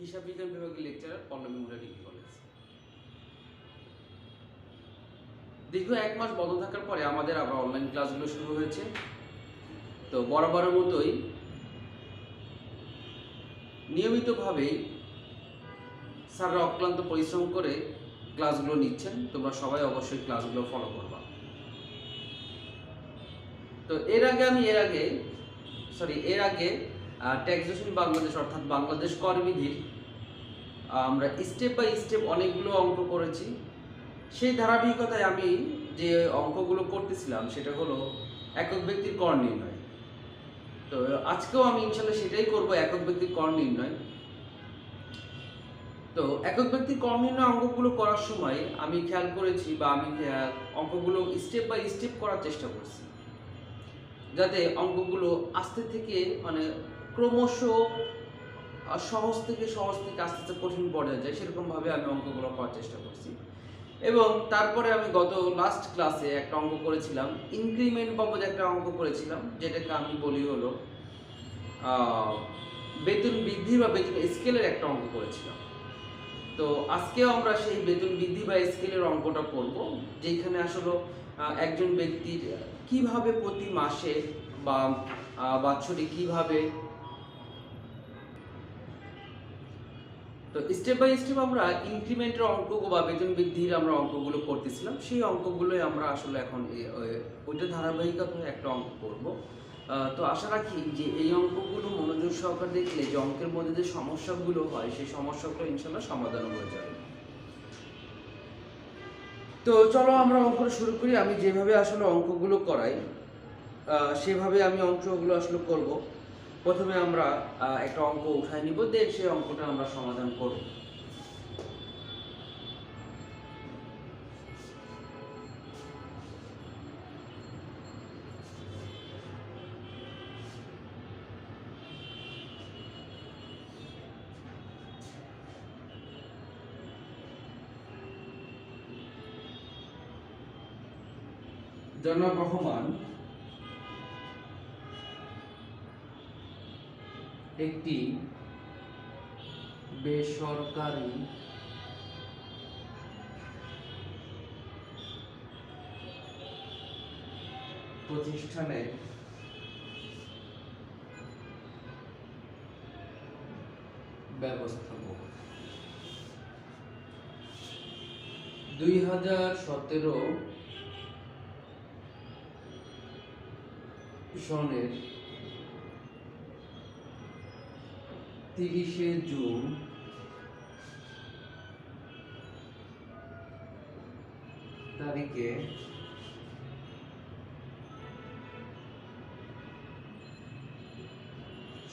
হিসাব বিজ্ঞান বিভাগের লেকচারার পল্লবী মহিলা ডিগ্রি কলেজ। দীর্ঘ 1 মাস বন্ধ থাকার পরে আমাদের আবার অনলাইন ক্লাসগুলো শুরু হয়েছে। তো বরাবরের মতোই নিয়মিতভাবেই স্যাররা অক্লান্ত পরিশ্রম করে ক্লাসগুলো নিচ্ছেন। তোমরা সবাই অবশ্যই ক্লাসগুলো ফলো করবা। তো এর আগে ট্যাক্সেশন বাংলাদেশ অর্থাৎ বাংলাদেশ করবিধির আমরা স্টেপ বাই স্টেপ অনেকগুলো অঙ্ক করেছি। সেই ধারাবাহিকতায় আমি যে অঙ্কগুলো করতেছিলাম সেটা হলো একক ব্যক্তির কর নির্ণয়। তো আজকেও আমি ইনশাল্লাহ সেটাই করব, একক ব্যক্তির কর নির্ণয়। তো একক ব্যক্তির কর নির্ণয় অঙ্কগুলো করার সময় আমি খেয়াল করেছি বা আমি অঙ্কগুলো স্টেপ বাই স্টেপ করার চেষ্টা করছি, যাতে অঙ্কগুলো আস্তে থেকে মানে ক্রমশ সহজ থেকে আস্তে আস্তে কঠিন পর্যায়ে যায়, সেরকমভাবে আমি অঙ্কগুলো করার চেষ্টা করছি। এবং তারপরে আমি গত লাস্ট ক্লাসে একটা অঙ্ক করেছিলাম, ইনক্রিমেন্ট বাবদ একটা অঙ্ক করেছিলাম, যেটাকে আমি বলি হলো বেতন বৃদ্ধি বা বেতন স্কেলের একটা অঙ্ক করেছিলাম। তো আজকেও আমরা সেই বেতন বৃদ্ধি বা স্কেলের অঙ্কটা করব, যেখানে আসলে একজন ব্যক্তির কিভাবে প্রতি মাসে বা বাৎসরিক কিভাবে, তো স্টেপ বাই স্টেপ আমরা ইনক্রিমেন্টের অঙ্ক বা বেতন বৃদ্ধির আমরা অঙ্কগুলো করতেছিলাম। সেই অঙ্কগুলোই আমরা আসলে এখন ওইটা ধারাবাহিকতায় একটা অঙ্ক করব। তো আশা রাখি যে এই অঙ্কগুলো মনোযোগ সহকারে দেখলে যে অঙ্কের মধ্যে যে সমস্যাগুলো হয় সেই সমস্যাগুলো ইনশাল্লাহ সমাধান হয়ে যাবে। তো চলো আমরা অঙ্কটা শুরু করি। আমি যেভাবে আসলে অঙ্কগুলো করাই সেভাবে আমি অঙ্কগুলো আসলে করব। প্রথমে আমরা একটা অঙ্ক উঠায় নিব, দেন সেই অঙ্কটা আমরা সমাধান করব। জনাব রহমান একটি বেসরকারি প্রতিষ্ঠানে ব্যবস্থাপক। 2017 সনের 30শে জুন তারিখে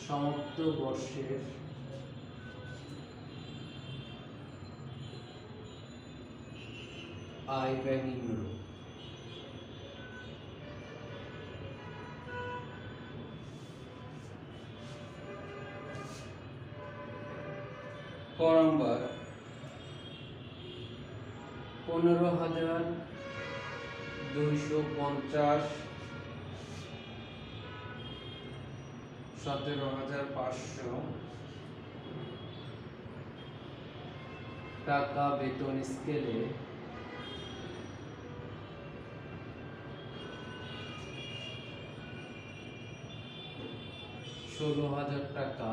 সমাপ্ত বর্ষের আয় ব্যয় নিম্নরূপ। ক নম্বর 15,250, 17,500 টাকা বেতন স্কেলে 16,000 টাকা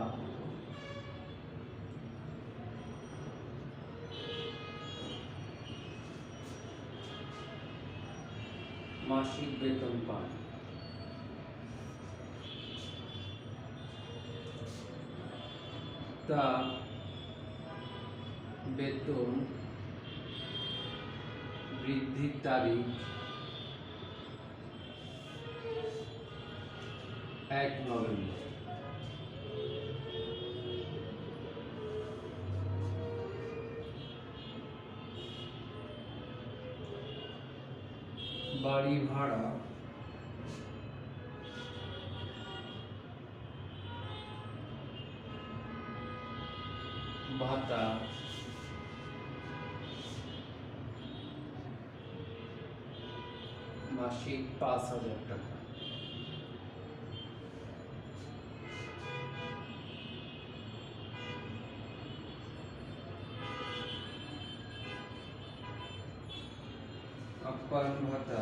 মাসিক বেতন পান। তা বেতন বৃদ্ধির তারিখ 1 নভেম্বর। বাড়ি ভাড়া ভাতা মাসিক 5,000 টাকা। আপ্যায়ন ভাতা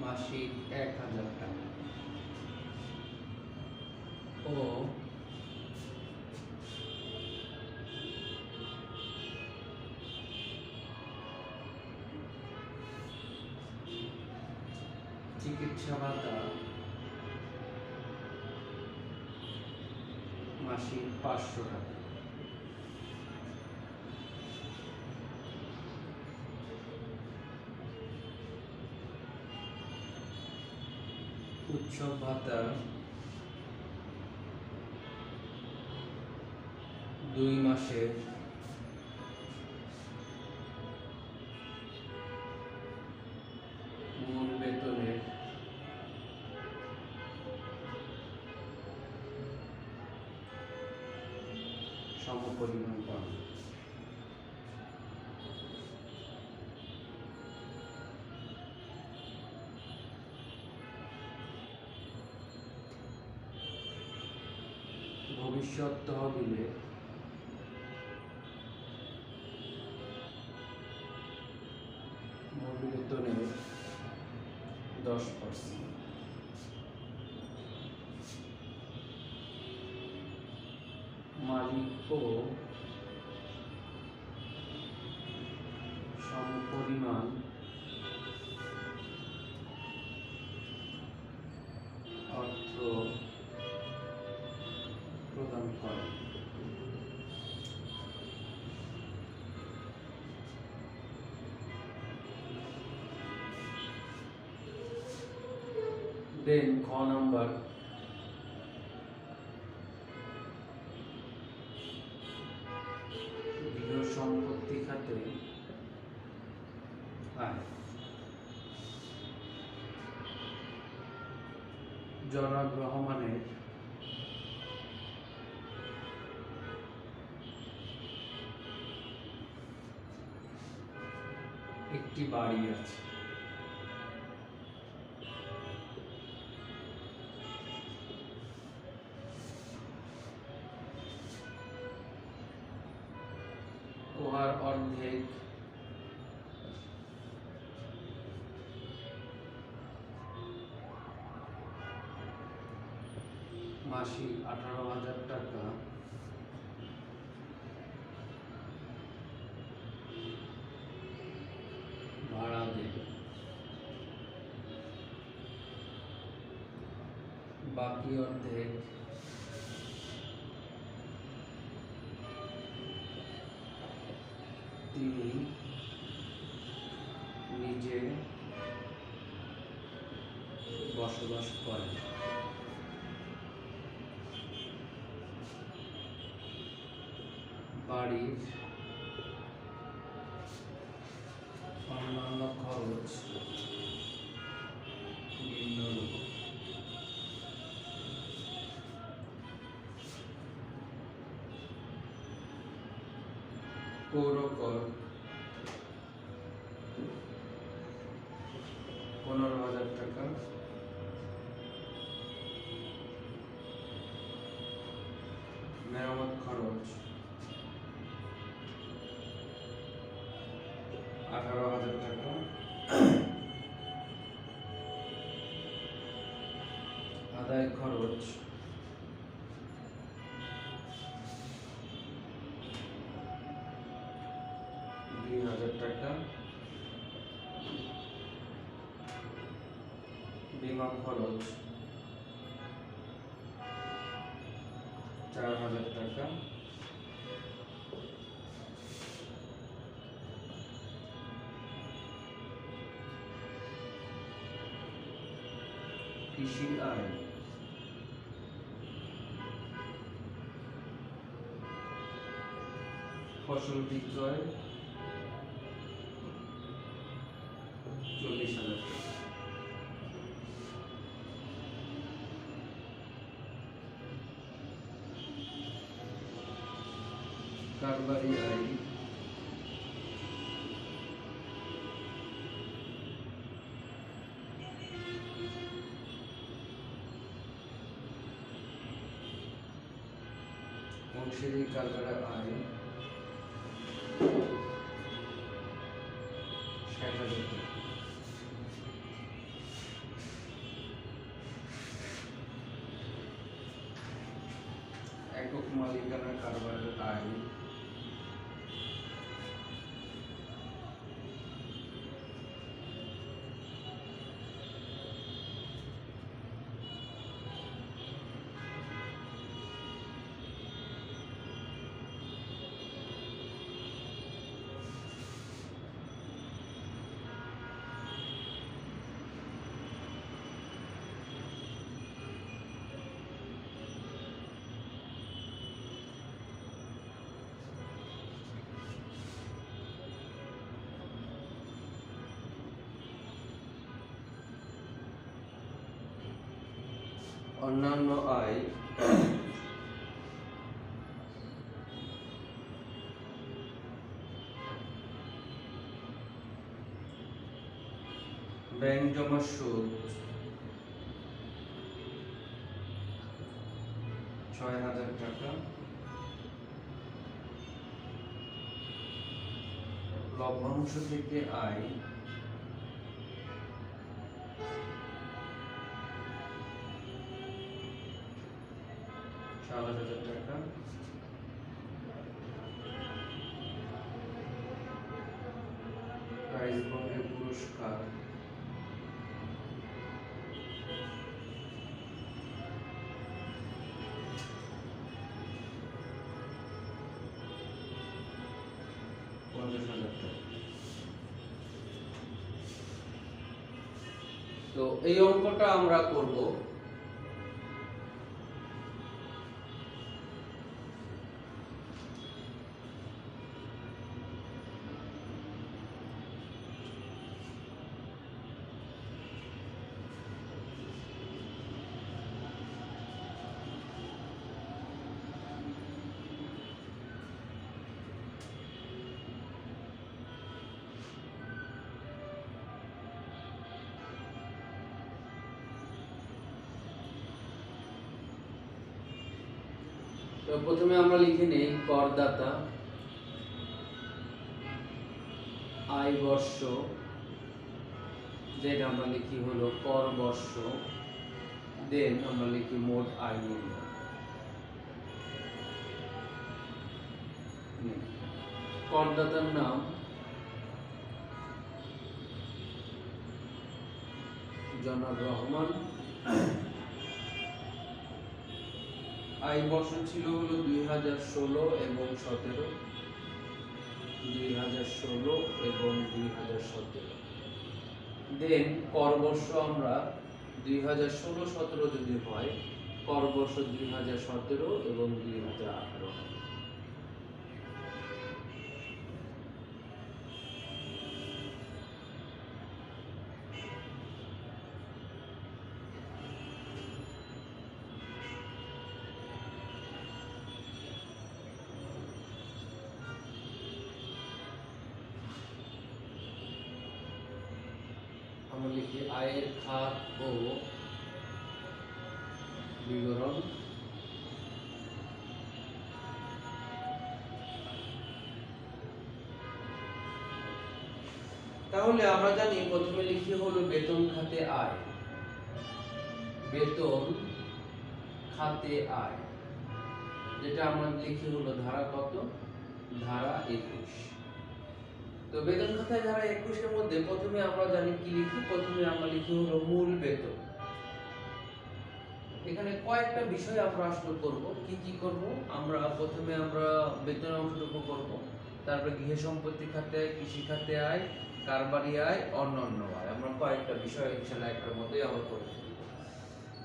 মাসিক ১,০০০ টাকা ও চিকিৎসা ভাতা মাসিক ৫০০ টাকা। উৎসব ভাতা ২ মাসের মূল বেতনের সমপরিমাণ পান। ভবিষ্যৎ তহবিলে মূল বেতনের 10%। মালিক ও সমপরিমাণ অর্থ প্রদান করে। দেন খ নাম্বার গৃহ সম্পত্তি খাতে আয়। জনাব রহমানের একটি বাড়ি আছে। উহার অর্ধেক মাসিক 18,000 টাকা ভাড়া দেবে। বাকি অর্ধেক তিনি নিজে বসবাস করেন। বাড়ির অন্যান্য খরচ নিম্নরূপ: পৌরকর 15,000 টাকা, মেরামত খরচ 18,000 টাকা, আদায় খরচ 2,000 টাকা, বীমা খরচ 4,000 টাকা, কৃষি আয় ফসল বিক্রয় 40,000 টাকা। কারবারি আয় অংশীদারি কারবারের আয় 1000 টাকা। একক মালিকানা কারবারের আয় অন্যান্য আয় ব্যাংক জমা সুদ 6000 টাকা, লভ্যাংশ থেকে আয় 4000 টাকা, প্রাইজ বন্ডের পুরস্কার 50,000 টাকা। তো এই অঙ্কটা আমরা করব। তো প্রথমে আমরা লিখে নেই করদাতা, আয় বর্ষ, দেন আমরা লিখি হলো কর বর্ষ, দেন আমরা লিখি মোট আয় মূল্য। করদাতার নাম জনাব রহমান, আয় বর্ষ ছিল হলো 2016 এবং 17, 2016 এবং 2017। দেন কর বর্ষ আমরা 2016-17 যদি হয়, কর বর্ষ 2017 এবং 2018। আমরা লিখি আয়ের খাত ও বিবরণ। তাহলে আমরা জানি প্রথমে লিখি হলো বেতন খাতে আয়, বেতন খাতে আয়, যেটা আমরা লিখি হলো ধারা কত, ধারা 21। তো বেতন খাতায় ধারা 21 এর মধ্যে প্রথমে আমরা জানি কি লিখি, প্রথমে আমরা লিখি হলো মূল বেতন। এখানে কয়েকটা বিষয় আমরা আসলে করব। কি কি করব? আমরা প্রথমে আমরা বেতন অংশটুকু করব, তারপরে গৃহ সম্পত্তি খাতে আয়, কৃষি খাতে আয়, কারবারি আয়, অন্যান্য আয়। আমরা কয়েকটা বিষয় ইনশাআল্লাহ একটার মধ্যেই আমরা করব।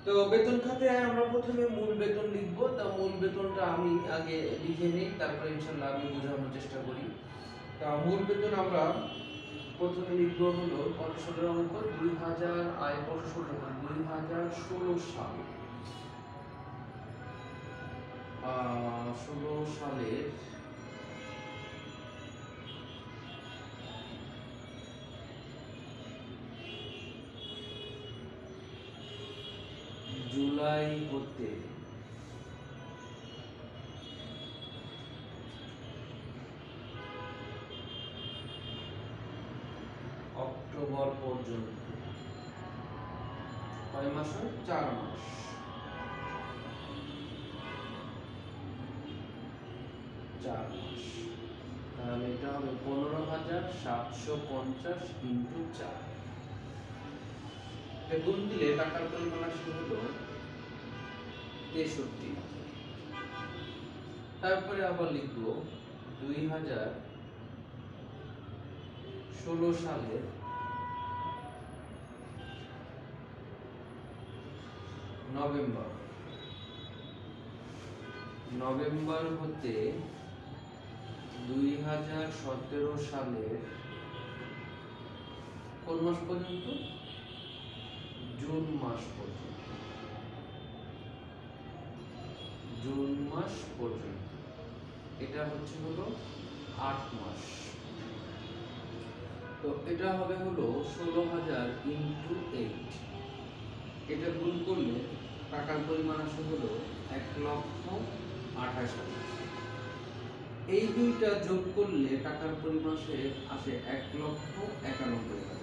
তো বেতন খাতে আয় আমরা প্রথমে মূল বেতন লিখব। তা মূল বেতনটা আমি আগে লিখে নেই, তারপরে ইনশাআল্লাহ আমি বোঝানোর চেষ্টা করি। তা মূল বেতন আমরা প্রথমে লিখব হলো কত সালের অঙ্ক, 2000 আয় বর্ষ 2016 সাল, 16 সালের জুলাই হতে অক্টোবর পর্যন্ত। কয় মাস হয়? 4 মাস। তাহলে এটা হবে 15,750 ইন্টু 4। এটা গুণ দিলে টাকার পরিমাণ আসে হলো 63,000। তারপরে আবার লিখবো 2016 সালের নভেম্বর হতে 2017 সালের কোন মাস পর্যন্ত? জুন মাস পর্যন্ত। এটা হচ্ছে হলো 8 মাস। তো এটা হবে হলো 16,000 ইন্টু 8। এটা গুণ করলে টাকার পরিমাণ আসে হলো 1,28,000। এই দুইটা যোগ করলে টাকার পরিমাণ আসে 1,91,000।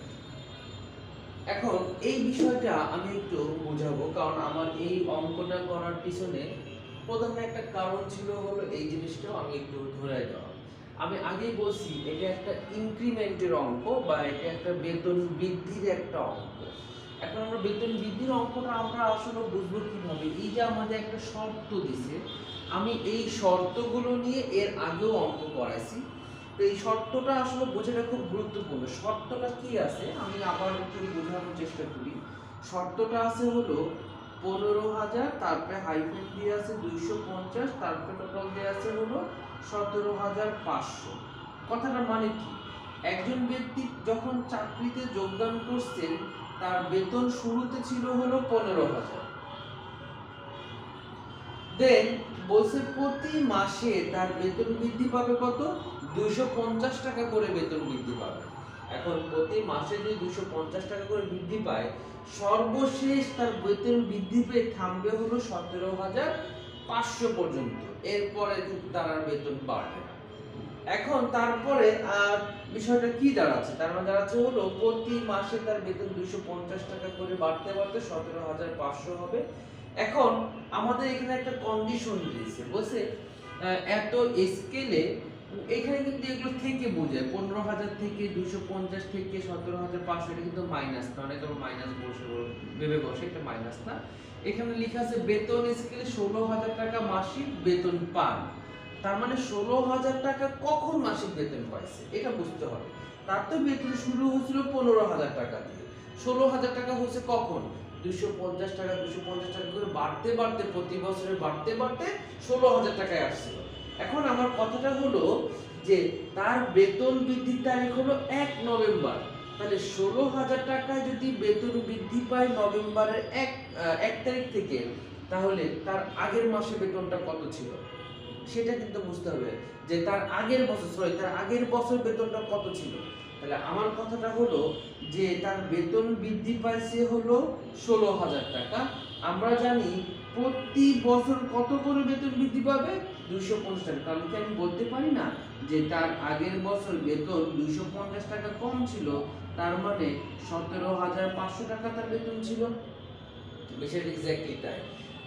এখন এই বিষয়টা আমি একটু বোঝাবো, কারণ আমার এই অঙ্কটা করার পিছনে প্রধান একটা কারণ ছিল হলো এই জিনিসটাও আমি একটু ধরে দেওয়া। আমি আগেই বলছি এটা একটা ইনক্রিমেন্টের অঙ্ক বা এটা একটা বেতন বৃদ্ধির একটা অঙ্ক। এখন আমরা বেতন বৃদ্ধির অঙ্কটা আমরা আসলে বুঝবো কিভাবে? এই যে আমাদের একটা শর্ত দিছে, আমি এই শর্তগুলো নিয়ে এর আগেও অঙ্ক করাইছি। তো এই শর্তটা আসলে বোঝাটা খুব গুরুত্বপূর্ণ। শর্তটা কি আছে আমি আবার একটু বোঝানোর চেষ্টা করি। শর্তটা আছে হলো 15,000, তারপরে হাইফেন দিয়ে আছে 250, তারপরে টোটাল দিয়ে আছে হলো 17,500। কথাটার মানে কি? একজন ব্যক্তি যখন চাকরিতে যোগদান করছেন তার বেতন শুরুতে ছিল হলো 15,000। দেন বলছে প্রতি মাসে তার বেতন বৃদ্ধি পাবে কত? 250 টাকা করে বেতন বৃদ্ধি পাবে। এখন প্রতি মাসে যদি 250 টাকা করে বৃদ্ধি পায়, সর্বশেষ তার বেতন বৃদ্ধি পেয়ে থামবে হলো 17,500 পর্যন্ত। এরপরে তার আর বেতন বাড়বে না। এখন তারপরে বিষয়টা কি দাঁড়াচ্ছে? তার মানে দাঁড়াচ্ছে হলো প্রতি মাসে তার বেতন 250 টাকা করে বাড়তে বাড়তে 17,500 হবে। এখন আমাদের এখানে একটা কন্ডিশন দিয়েছে, বলছে এত স্কেলে, এখানে কিন্তু এগুলো থেকে বোঝায় 15,000 থেকে 250 থেকে 17,500, এটা কিন্তু মাইনাস না, অনেকে মাইনাস ভেবে বসে, এটা মাইনাস না। এখানে লেখা আছে বেতন স্কেলে 16,000 টাকা মাসিক বেতন পান। তার মানে 16,000 টাকা কখন মাসিক বেতন পাইছে এটা বুঝতে হবে। তার তো বেতন শুরু হয়েছিল 15,000 টাকা দিয়ে, 16,000 টাকা হচ্ছে কখন? 250 টাকা করে বাড়তে বাড়তে প্রতি বছরে বাড়তে বাড়তে 16,000 টাকায় আসছিল। এখন আমার কথাটা হলো যে তার বেতন বৃদ্ধির তারিখ হলো 1 নভেম্বর। তাহলে 16,000 টাকায় যদি বেতন বৃদ্ধি পায় নভেম্বরের 1 তারিখ থেকে, তাহলে তার আগের মাসে বেতনটা কত ছিল সেটা কিন্তু বুঝতে হবে, যে তার আগের বছর বেতনটা কত ছিল। তাহলে আমার কথাটা হলো যে তার বেতন বৃদ্ধি পাইছে হলো 16,000 টাকা। আমরা জানি প্রতি বছর কত করে বেতন বৃদ্ধি পাবে? 250 টাকা। তাহলে কি আমি বলতে পারি না যে তার আগের বছর বেতন 250 টাকা কম ছিল, তার মানে 17,500 টাকা তার বেতন ছিল? বিষয়টা এক্স্যাক্টলি তাই।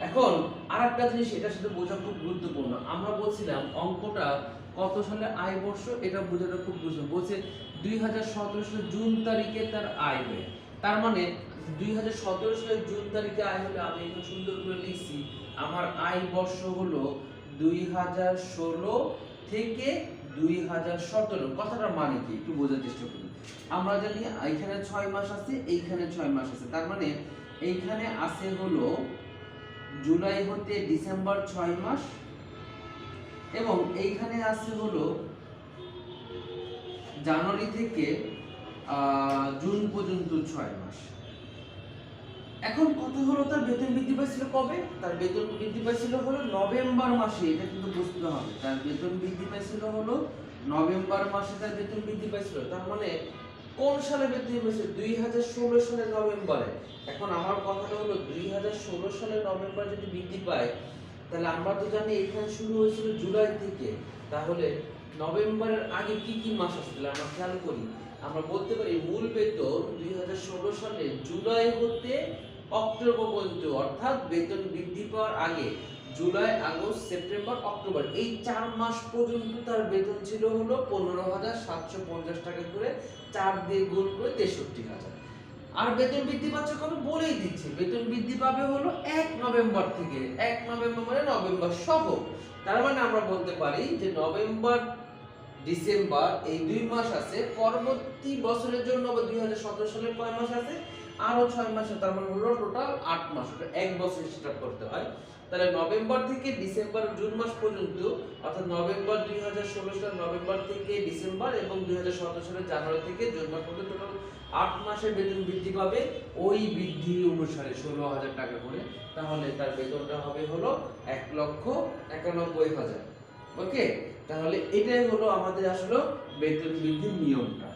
এখন আরেকটা জিনিস এটার সাথে বোঝা খুব গুরুত্বপূর্ণ। আমরা বলছিলাম অঙ্কটা কত সালে আয় বর্ষ, এটা বোঝাটা খুব গুরুত্বপূর্ণ। বলছে 2017 সালের জুন তারিখে তার আয় হয়। তার মানে 2017 সালের জুন তারিখে আয় হলে আমি এখানে সুন্দর করে লিখছি আমার আয় বর্ষ হলো 2016 থেকে 2017। কথাটার মানে কি একটু বোঝার চেষ্টা করি। আমরা জানি এইখানে 6 মাস আছে, এইখানে 6 মাস আছে। তার মানে এইখানে আছে হলো জুলাই হতে ডিসেম্বর 6 মাস, এবং এইখানে আছে হলো জানুয়ারি থেকে জুন পর্যন্ত 6 মাস। এখন কথা হলো তার বেতন বৃদ্ধি পাইছিল কবে? তার বেতন বৃদ্ধি পাইছিল হলো নভেম্বর মাসে। এটা কিন্তু বুঝতে হবে, তার বেতন বৃদ্ধি পাইছিল হলো নভেম্বর মাসে তার বেতন বৃদ্ধি পাইছিল। তার মানে কোন সালে বৃদ্ধি পেয়েছে? 2016 সালের নভেম্বরে। এখন আমার কথাটা হলো 2016 সালের নভেম্বর যদি বৃদ্ধি পায়, তাহলে আমরা তো জানি এখানে শুরু হয়েছিল জুলাই থেকে। তাহলে নভেম্বরের আগে কি কি মাস আসছিল আমরা খেয়াল করি। আমরা বলতে পারি মূল বেতন 2016 সালে জুলাই হতে অক্টোবর পর্যন্ত, অর্থাৎ বেতন বৃদ্ধি পাওয়ার আগে জুলাই, আগস্ট, সেপ্টেম্বর, অক্টোবর এই 4 মাস পর্যন্ত তার বেতন ছিল হলো 15,750 টাকা করে, 4 দিয়ে গুণ করে 63,000। আর বেতন বৃদ্ধি পাচ্ছে কবে বলেই দিচ্ছে, বেতন বৃদ্ধি পাবে হলো 1 নভেম্বর থেকে। 1 নভেম্বর মানে নভেম্বর সহ। তার মানে আমরা বলতে পারি যে নভেম্বর, ডিসেম্বর এই 2 মাস আছে, পরবর্তী বছরের জন্য 2017 সালের কয় মাস আছে, আরো 6 মাস, তার মানে হলো টোটাল 8 মাস, ওটা 1 বছর স্টার্ট করতে হয়। তাহলে নভেম্বর থেকে ডিসেম্বর, জুন মাস পর্যন্ত, অর্থাৎ নভেম্বর 2016 সালের নভেম্বর থেকে ডিসেম্বর এবং 2017 সালের জানুয়ারি থেকে জুন মাস পর্যন্ত টোটাল 8 মাসের বেতন বৃদ্ধি পাবে ওই বৃদ্ধি অনুসারে 16,000 টাকা করে। তাহলে তার বেতনটা হবে হলো 1,91,000। ওকে, তাহলে এটাই হলো আমাদের আসলে বেতন বৃদ্ধির নিয়মটা।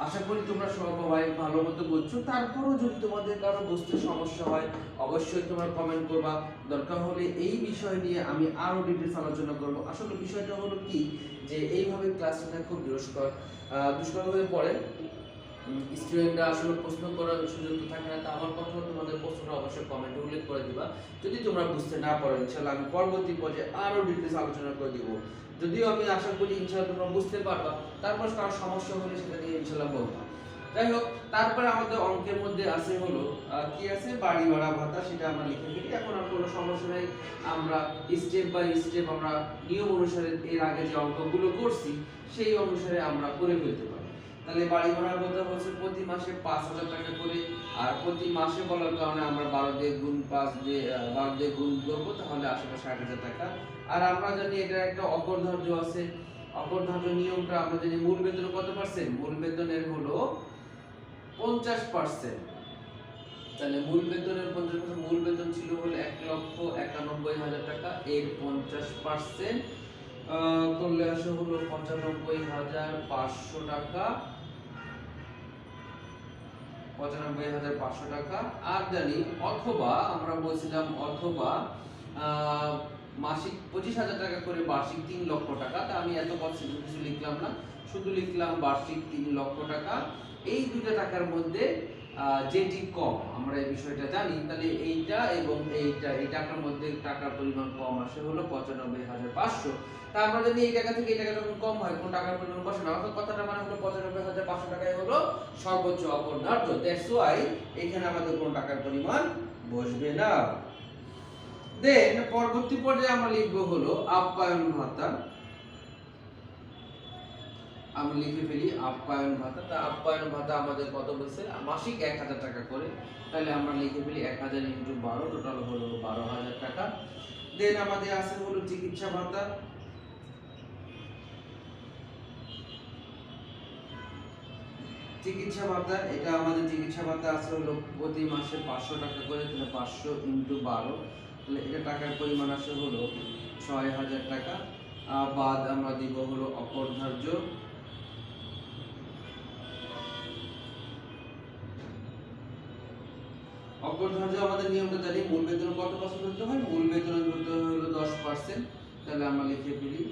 আশা করি তোমরা সবাই ভালো মতো বুঝছো। তারপরও যদি তোমাদের কারো বুঝতে সমস্যা হয় অবশ্যই তোমরা কমেন্ট করবা, দরকার হলে এই বিষয় নিয়ে আমি আরো ডিটেইলস আলোচনা করব। আসলে বিষয়টা হলো কি যে এইভাবে ক্লাস নেওয়া খুব দুষ্কর হয়ে পড়ে, স্টুডেন্টরা আসলে প্রশ্ন করার সুযোগ তো থাকে না। তা আমার কথা হলো তোমাদের প্রশ্নটা অবশ্যই কমেন্টে উল্লেখ করে দিবা। যদি তোমরা বুঝতে না পারো ইনশাআল্লাহ আমি পরবর্তী পর্যায়ে আরো ডিটেইলস আলোচনা করে দিব। যদিও আমি আশা করি ইনশাআল্লাহ তোমরা বুঝতে পারবা, তারপর কারো সমস্যা হলে সেটা নিয়ে ইনশাআল্লাহ বলবা। যাই হোক, তারপরে আমাদের অঙ্কের মধ্যে আছে হলো কি আছে, বাড়ি ভাড়া ভাতা, সেটা আমরা লিখে ফেলি। এখন আর কোনো সমস্যা নেই, আমরা স্টেপ বাই স্টেপ আমরা নিয়ম অনুসারে এর আগে যে অঙ্কগুলো করছি সেই অনুসারে আমরা করে ফেলতে পারি। তাহলে বাড়ি ভাড়া ভাতা হচ্ছে প্রতি মাসে 5,000 টাকা করে, আর প্রতি মাসে বলার কারণে আমরা 12 দিয়ে গুণ 5 দিয়ে 12 দিয়ে গুণ করব, তাহলে আসলে 60,000 টাকা। আর আমরা জানি এটা একটা অপরধার্য আছে, অপরধার্য নিয়মটা আমরা জানি মূল বেতন কত পার্সেন্ট, মূল বেতনের হলো 50%। তাহলে মূল বেতনের 50%, মূল বেতন ছিল হলো 1,91,000 টাকা, এর 50% করলে আসে হলো 95,500 টাকা, 95,500 টাকা। আর জানি অথবা আমরা বলছিলাম অথবা মাসিক 25,000 টাকা করে, বার্ষিক 3 লক্ষ টাকা। তা আমি এত কিছু লিখলাম না, শুধু লিখলাম বার্ষিক 3 লক্ষ টাকা। এই দুটো টাকার মধ্যে যেটি কম আমরা এই বিষয়টা জানি, তাহলে এইটা এবং এইটা, এই টাকার মধ্যে টাকার পরিমাণ কম আসে হলো 95,500। তা আমরা জানি এই টাকা থেকে এই টাকা যখন কম হয় কোন টাকার পরিমাণ বসে না, অর্থাৎ কথাটা মানে হলো 95,500 টাকাই হলো সর্বোচ্চ অপরিহার্য। দ্যাটস ওয়াই এখানে আমাদের কোন টাকার পরিমাণ বসবে না। দেন পরবর্তী পর্যায়ে আমরা লিখব হলো আপ্যায়ন ভাতা। আমি লিখে ফেলি আপ্যায়ন ভাতা। তা আপ্যায়ন ভাতা আমাদের কত বলছে, মাসিক 1,000 টাকা করে। তাহলে আমরা লিখে ফেলি 1,000 × 12, টোটাল হলো 12,000 টাকা। দেন আমাদের আছে হলো চিকিৎসা ভাতা। চিকিৎসা ভাতা, এটা আমাদের চিকিৎসা ভাতা আছে হলো প্রতি মাসে 500 টাকা করে। তাহলে 500 × 12, তাহলে এটা টাকার পরিমাণ আসে হলো 6,000 টাকা। বাদ আমরা দিব হলো অপরধার্য। অপরধার্য আমাদের নিয়মটা জানি, মূল বেতন কত পার্সেন্ট ধরতে হয়, মূল বেতন ধরতে হয় হলো 10%। তাহলে আমরা লিখে ফেলি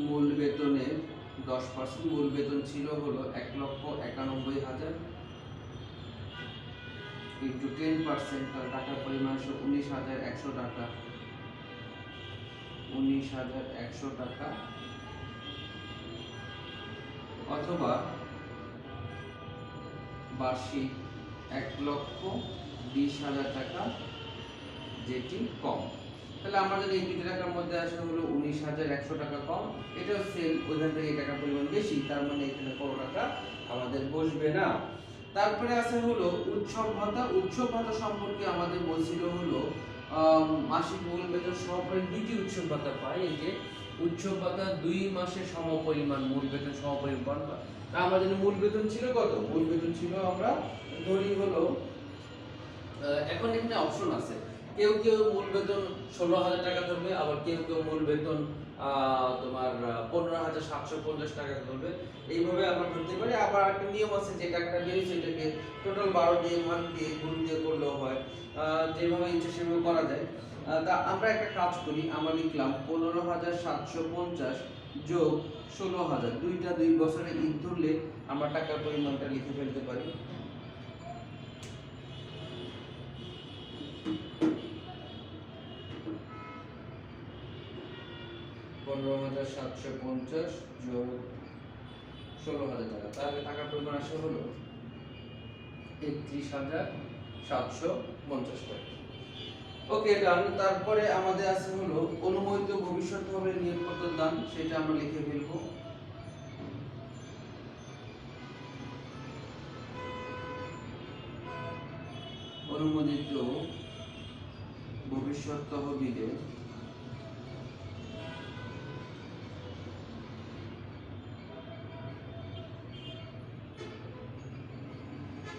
মূল বেতনের 10%। মূল বেতন ছিল হলো 1,91,000 ইন্টু 10%, তাহলে টাকার পরিমাণ 19,100 টাকা, 19,100 টাকা। অথবা বার্ষিক 1,20,000 টাকা, যেটি কম। তাহলে আমরা যদি এই দুটো টাকার মধ্যে আসে হলো 19,100 টাকা কম, এটাও সেম, ওইখান থেকে এই টাকার পরিমাণ বেশি, তার মানে এখানে কোনো টাকা আমাদের বসবে না। তারপরে আছে হলো উৎসব ভাতা। উৎসব ভাতা সম্পর্কে আমাদের বলছিল হলো মাসিক মূল বেতন সমপরিমাণ 2টি উৎসব ভাতা পায়। এই যে উৎসব ভাতা 2 মাসে সমপরিমাণ মূল বেতন সমপরিমাণ পায়। আমাদের মূল বেতন ছিল কত, মূল বেতন ছিল আমরা ধরি হলো, এখন এখানে অপশন আছে, কেউ কেউ মূল বেতন 16,000 টাকা ধরবে, আবার কেউ কেউ মূল বেতন তোমার 15,750 টাকা ধরবে। এইভাবে আমরা ধরতে পারি। আবার একটা নিয়ম আছে, যে টাকাটা বেরিয়েছে এটাকে টোটাল 12 দিয়ে 1 দিয়ে গুণ দিয়ে করলেও হয়, যেভাবে ইচ্ছা সেভাবে করা যায়। তা আমরা একটা কাজ করি, আমরা লিখলাম 15,750 যোগ 16,000, দুইটা 2 বছরের ঈদ ধরলে আমরা টাকার পরিমাণটা লিখে ফেলতে পারি। $15,750 যোগ 16,000 টাকা, তাহলে টাকার পরিমাণ আসে হলো 31,750 টাকা। ওকে ডান। তারপরে আমাদের আছে হলো অনুমোদিত ভবিষ্যৎ হবে নিয়োগপত্র দান, সেটা আমরা লিখে ফেলবো। অনুমোদিত ভবিষ্যৎ তহবিলে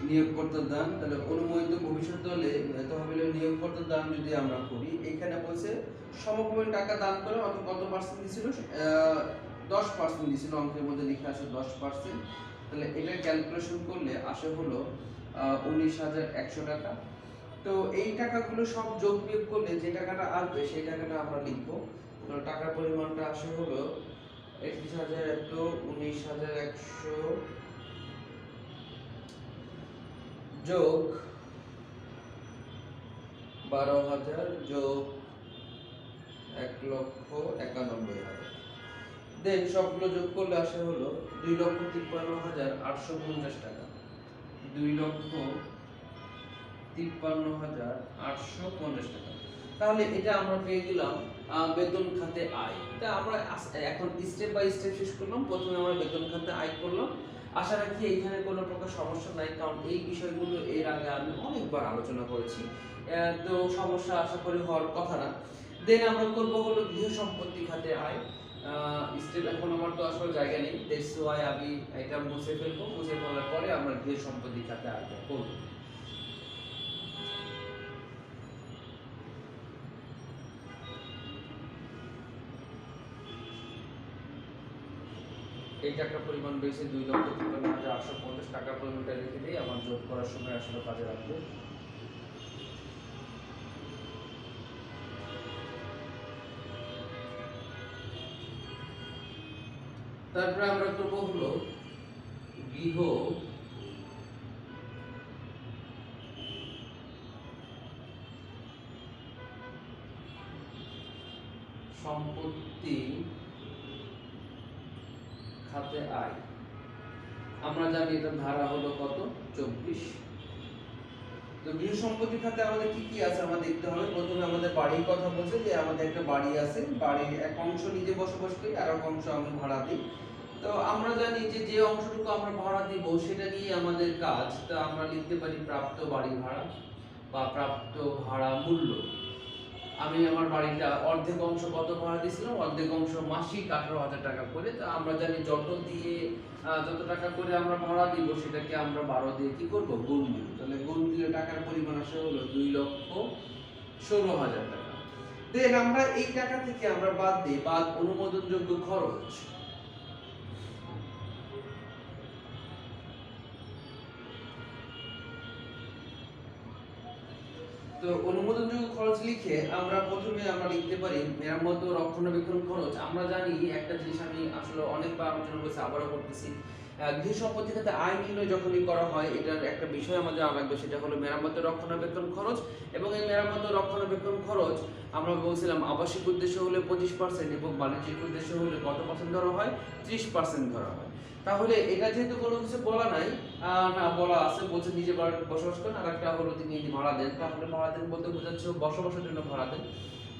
নিয়োগকর্তার দান, তাহলে অনুমোদিত ভবিষ্যৎ তহবিলের নিয়োগকর্তার দান যদি আমরা করি, এখানে বলছে সমপরিমাণ টাকা দান করে অর্থাৎ কত পার্সেন্ট দিছিল, 10% দিছিল, অঙ্কের মধ্যে লিখে আসে 10%। তাহলে এটা ক্যালকুলেশন করলে আসে হলো 19,100 টাকা। তো এই টাকাগুলো সব যোগ বিয়োগ করলে যে টাকাটা আসবে সেই টাকাটা আমরা লিখবো। তো টাকার পরিমাণটা আসে হলো 19,100 যোগ 12,000 যোগ 1,91,000। দেন সবগুলো যোগ করলে আসে হলো 2,53,850 টাকা। 2,53,850 টাকা। তাহলে এটা আমরা পেয়ে গেলাম বেতন খাতে আয়। এটা আমরা এখন স্টেপ বাই স্টেপ শেষ করলাম। প্রথমে আমরা বেতন খাতে আয় করলাম। আশা রাখি এখানে কোনো প্রকার সমস্যা নাই, কারণ এই বিষয়গুলো এর আগে আমি অনেকবার আলোচনা করেছি, তো সমস্যা আশা করি হওয়ার কথা না। দেন আমরা করবো হলো গৃহ সম্পত্তি খাতে আয়। স্টেপ এখন আমার তো আসলে জায়গা নেই, দ্যাটস ওয়াই আমি এটা মুছে ফেলবো। মুছে ফেলার পরে আমরা গৃহ সম্পত্তি খাতে আয়টা করবো। এই টাকার পরিমাণ বেশি 2,53,850 টাকার পরিমাণটা রেখে দিয়ে আমার যোগ করার সময় আসলে কাজে রাখবো। তারপরে আমরা করবো হলো গৃহ সম্পত্তি খাতে আয়। আমরা জানি এটা ধারা হলো কত, 24। তো গৃহ সম্পত্তি খাতে আমাদের কি কি আছে আমরা দেখতে হবে। প্রথমে আমাদের বাড়ির কথা বলছে যে আমাদের একটা বাড়ি আছে, বাড়ির এক অংশ নিজে বসবাস করি আর এক অংশ আমি ভাড়া দিই। তো আমরা জানি যে যে অংশটুকু আমরা ভাড়া দিব সেটা নিয়ে আমাদের কাজ। তো আমরা লিখতে পারি প্রাপ্ত বাড়ি ভাড়া বা প্রাপ্ত ভাড়া মূল্য। আমি আমার বাড়িটা অর্ধেক অংশ কত ভাড়া দিয়েছিলাম, অর্ধেক অংশ মাসিক 18,000 টাকা করে। তো আমরা জানি যত টাকা করে আমরা ভাড়া দিব সেটাকে আমরা 12 দিয়ে কি করব, গুণ দিব। তাহলে গুণ দিলে টাকার পরিমাণ আসে হলো 2,16,000 টাকা। দেন আমরা এই টাকা থেকে আমরা বাদ দিই অনুমোদনযোগ্য খরচ। তো অনুমোদনযোগ্য খরচ লিখে আমরা প্রথমে আমরা লিখতে পারি মেরামত ও রক্ষণাবেক্ষণ খরচ। আমরা জানি একটা জিনিস আমি আসলে অনেকবার আলোচনা করেছি, আবারও করতেছি, গৃহ সম্পত্তি খাতে আয় নির্ণয় যখনই করা হয় এটার একটা বিষয় আমাদের জানা লাগবে, সেটা হলো মেরামত ও রক্ষণাবেক্ষণ খরচ। এবং এই মেরামত ও রক্ষণাবেক্ষণ খরচ আমরা বলছিলাম আবাসিক উদ্দেশ্য হলে 25% এবং বাণিজ্যিক উদ্দেশ্য হলে কত পার্সেন্ট ধরা হয়, 30% ধরা হয়। তাহলে এটা যেহেতু কোনো কিছু বলা নাই, না বলা আছে, বলছে নিজে বসবাস করেন, আর একটা হলো তিনি ভাড়া দেন। তাহলে ভাড়া দেন বলতে বোঝাচ্ছে বসবাসের জন্য ভাড়া দেন,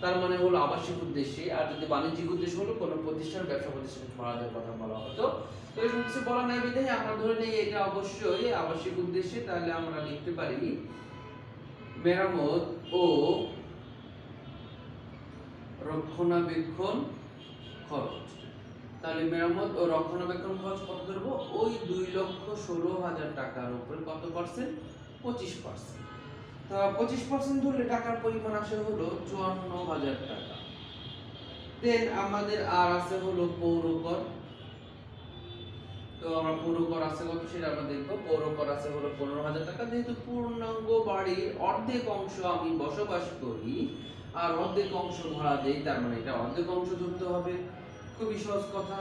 তার মানে হলো আবাসিক উদ্দেশ্যে। আর যদি বাণিজ্যিক উদ্দেশ্য হলো কোনো প্রতিষ্ঠান, ব্যবসা প্রতিষ্ঠান ভাড়া দেওয়ার কথা বলা হতো। তো এরকম কিছু বলা নাই বিধায় আমরা ধরে নিই এটা অবশ্যই আবাসিক উদ্দেশ্যে। তাহলে আমরা লিখতে পারি মেরামত ও রক্ষণাবেক্ষণ খরচ। তাহলে মেরামত ও রক্ষণাবেক্ষণ খরচ কত ধরবো, ওই 2,16,000 টাকার উপরে কত পার্সেন্ট, 25%। তো 25% ধরলে টাকার পরিমাণ আসে হলো 54,000 টাকা। দেন আমাদের আর আছে হলো পৌর কর। তো আমরা পৌর কর আছে কত সেটা আমরা দেখবো। পৌর কর আছে হলো 15,000 টাকা। যেহেতু পূর্ণাঙ্গ বাড়ির অর্ধেক অংশ আমি বসবাস করি আর অর্ধেক অংশ ভাড়া দেই, তার মানে এটা অর্ধেক অংশ ধরতে হবে। খুবই সহজ কথা।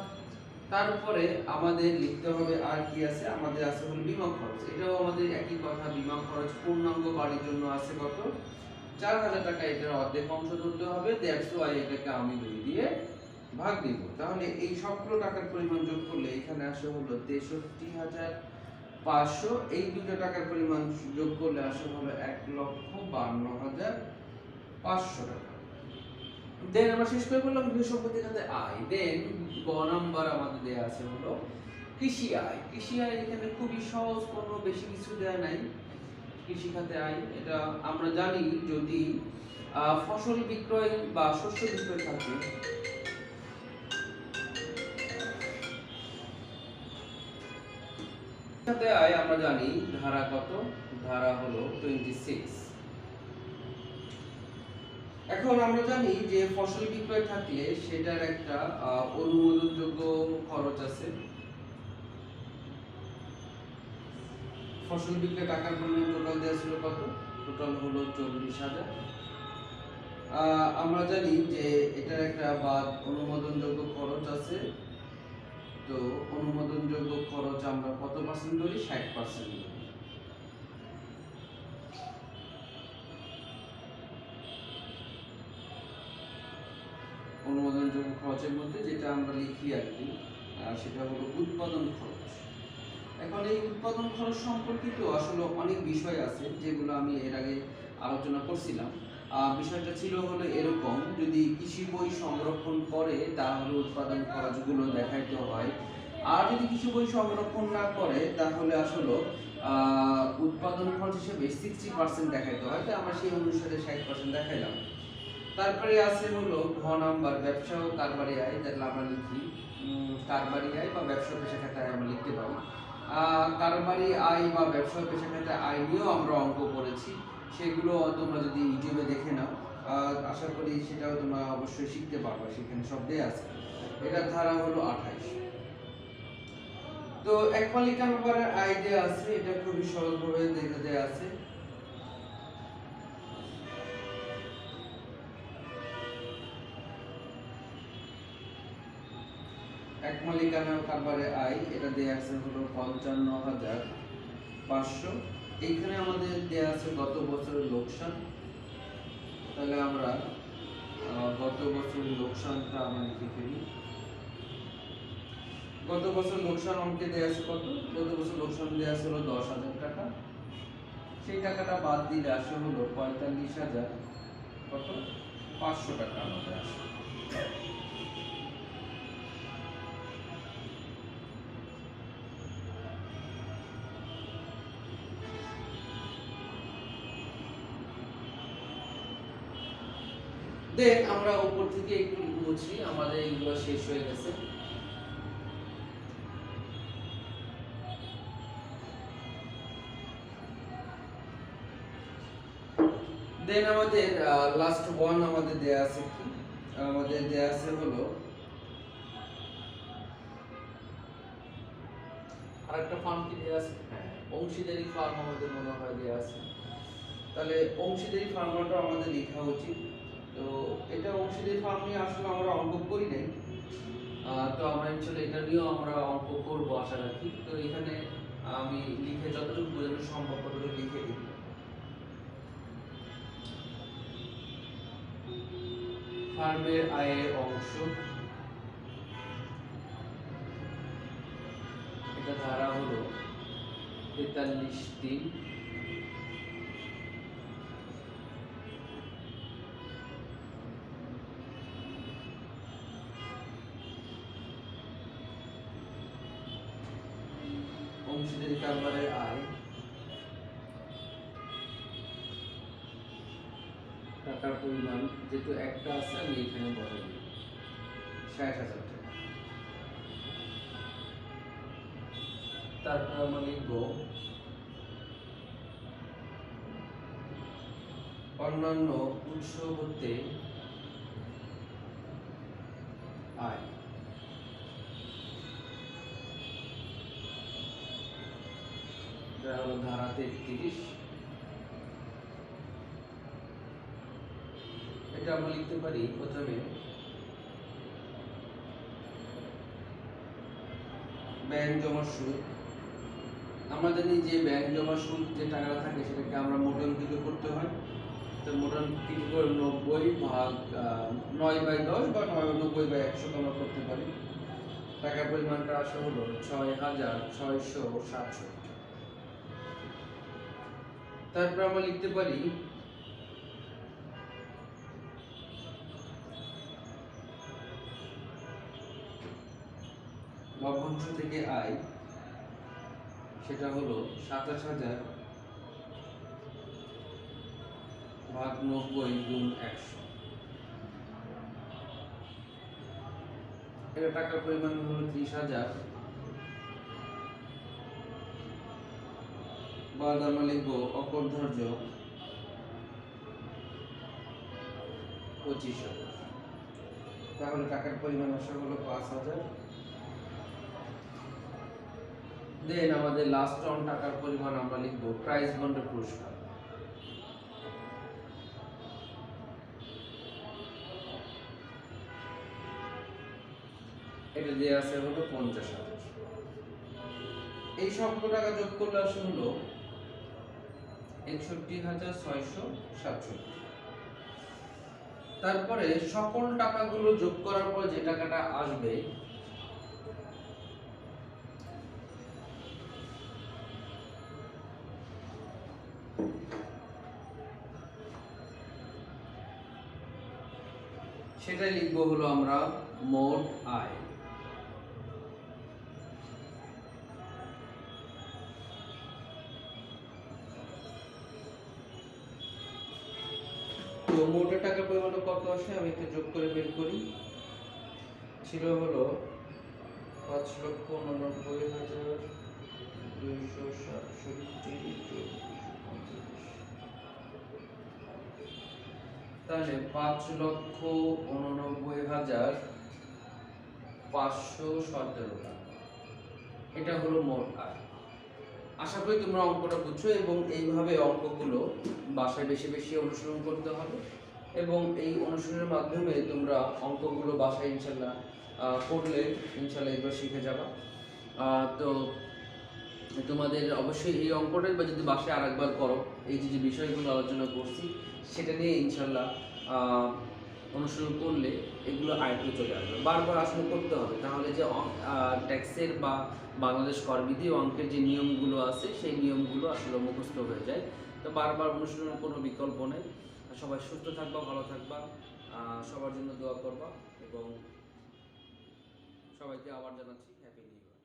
তারপরে আমাদের লিখতে হবে আর কি আছে, আমাদের আছে হলো বীমা খরচ। এটাও আমাদের একই কথা, বীমা খরচ পূর্ণাঙ্গ বাড়ির জন্য আছে কত, 4000 টাকা। এটার অর্ধেক অংশ ধরতে হবে, দ্যাটস ওয়াই এটাকে আমি 2 দিয়ে ভাগ দিব। তাহলে এই সবগুলো টাকার পরিমাণ যোগ করলে এখানে আসে হলো 63,500। এই দুটো টাকার পরিমাণ যোগ করলে আসে হলো 1,52,500 টাকা। দেন আমরা শেষ করে বললাম গৃহ সম্পত্তির খাতে আয়। দেন গ নাম্বার আমাদের দেয়া আছে হলো কৃষি আয়। কৃষি আয় এখানে খুবই সহজ, কোনো বেশি কিছু দেয়া নাই। কৃষি খাতে আয় এটা আমরা জানি, যদি ফসল বিক্রয় বা শস্য বিক্রয় থাকে, খাতে আয় আমরা জানি ধারা কত, ধারা হলো 26। এখন আমরা জানি যে ফসল বিক্রয় থাকলে সেটার একটা অনুমোদনযোগ্য খরচ আছে। ফসল বিক্রয় টাকার পরিমাণ টোটাল দেওয়া ছিল কত, টোটাল হলো 40,000। আমরা জানি যে এটার একটা বাদ অনুমোদনযোগ্য খরচ আছে। তো অনুমোদনযোগ্য খরচ আমরা কত পার্সেন্ট ধরি, 60% ধরি। অনুমোদনযোগ্য খরচের মধ্যে যেটা আমরা লিখি আর কি, সেটা হলো উৎপাদন খরচ। এখন এই উৎপাদন খরচ সম্পর্কিত আসলে অনেক বিষয় আছে যেগুলো আমি এর আগে আলোচনা করছিলাম। বিষয়টা ছিল হলো এরকম, যদি কৃষি বই সংরক্ষণ করে তাহলে উৎপাদন খরচগুলো দেখাইতে হয়, আর যদি কৃষি বই সংরক্ষণ না করে তাহলে আসলে উৎপাদন খরচ হিসেবে 60% দেখাইতে হয়। তো আমরা সেই অনুসারে 60% দেখাইলাম। তারপরে আছে হলো ঘ নাম্বার ব্যবসা ও কারবারি আয়, যেটা আমরা লিখি কারবারি আয় বা ব্যবসা পেশা খাতে আয় আমরা লিখতে পারি। কারবারি আয় বা ব্যবসা পেশা খাতে আয় নিয়েও আমরা অঙ্ক করেছি, সেগুলো তোমরা যদি ইউটিউবে দেখে নাও আশা করি সেটাও তোমরা অবশ্যই শিখতে পারবে, সেখানে সব দেয়া আছে। এটার ধারা হলো 28। তো এক মালিকানা ব্যাপারে আয় দেয়া আছে, এটা খুবই সহজভাবে দেখে দেয়া আছে। এক মালিকানা কারবারে আয় এটা দেয়া আছে হলো 55,500। এইখানে আমাদের দেয়া আছে গত বছরের লোকসান। তাহলে আমরা গত বছরের লোকসানটা আমরা লিখে ফেলি। গত বছর লোকসান অঙ্কে দেয়া আছে কত, গত বছর লোকসান দেয়া ছিল 10,000 টাকা। সেই টাকাটা বাদ দিলে আসে হলো 45,500 টাকা আমাদের আসে। দেন আমরা উপর থেকে একটু মুছি, আমাদের এগুলো শেষ হয়ে গেছে। দেন আমাদের লাস্ট ওয়ান আমাদের দেয়া আছে কি, আমাদের দেয়া আছে হলো আরেকটা ফার্ম কি দেয়া আছে, হ্যাঁ অংশীদারি ফার্ম আমাদের মনে হয় দেয়া আছে। তাহলে অংশীদারি ফার্মটা আমাদের লেখা উচিত। তো এটা অংশীদারি ফার্ম নিয়ে আসলে আমরা অঙ্ক করি নাই, তো আমরা ইনশাআল্লাহ এটা নিয়েও আমরা অঙ্ক করব আশা রাখি। তো এখানে আমি লিখে যতটুকু বোঝানো সম্ভব ততটুকু লিখে দিই। ফার্মের আয়ের অংশ, এটা ধারা হলো 43(3). অংশীদারি কারবারের আয়, টাকার পরিমাণ যেহেতু একটা আছে আমি এখানে বসাই দিই 60,000 টাকা। তারপর আমরা লিখব অন্যান্য উৎস হতে আয়। এটা হলো ধারা 33। এটা আমরা লিখতে পারি প্রথমে ব্যাংক জমা সুদ। আমরা জানি যে ব্যাংক জমা সুদ যে টাকাটা থাকে সেটাকে আমরা মোটামুটি করতে হয়। তো মোটামুটি করে 90 ভাগ 9/10 বা 90/100 আমরা করতে পারি। টাকার পরিমাণটা আসে হলো 6,667। তারপর আমরা লিখতে পারি লভ্যাংশ থেকে আয়, সেটা হলো 27,000 ভাগ 90 গুণ 100। এটা টাকার পরিমাণ হলো 30,000। বা আমরা লিখবো অকরধার্য 25,000। তাহলে টাকার পরিমাণ আসা হলো 5,000। দেন আমাদের লাস্ট অন টাকার পরিমাণ আমরা লিখবো প্রাইজ বন্ডের পুরস্কার। এটা দিয়ে আছে হলো 50,000। এই সবগুলো টাকা যোগ করলে আসে হলো 61,667। তারপরে সকল টাকাগুলো যোগ করার পর যে টাকাটা আসবে সেটাই লিখবো হলো আমরা মোট আয়। তো মোট টাকার পরিমাণ কত আসে আমি একটু যোগ করে বের করি। ছিল হলো 5,89,267। তাহলে 5,89,517 টাকা, এটা হলো মোট আয়। আশা করি তোমরা অঙ্কটা বুঝছো এবং এইভাবে অঙ্কগুলো বাসায় বেশি বেশি অনুশীলন করতে হবে এবং এই অনুশীলনের মাধ্যমে তোমরা অঙ্কগুলো বাসায় ইনশাল্লাহ করলে ইনশাল্লাহ এগুলো শিখে যাবা। তো তোমাদের অবশ্যই এই অঙ্কটা বা যদি বাসায় আরেকবার করো, এই যে যে বিষয়গুলো আলোচনা করছি সেটা নিয়ে ইনশাল্লাহ অনুসরণ করলে এগুলো আয়ত্তে চলে আসবে। বারবার আসলে করতে হবে, তাহলে যে ট্যাক্সের বা বাংলাদেশ করবিধি অঙ্কের যে নিয়মগুলো আছে সেই নিয়মগুলো আসলে মুখস্থ হয়ে যায়। তো বারবার অনুশীলনের কোনো বিকল্প নেই। সবাই সুস্থ থাকবা, ভালো থাকবা, সবার জন্য দোয়া করবা এবং সবাইকে আবার জানাচ্ছি হ্যাপি নিউ ইয়ার।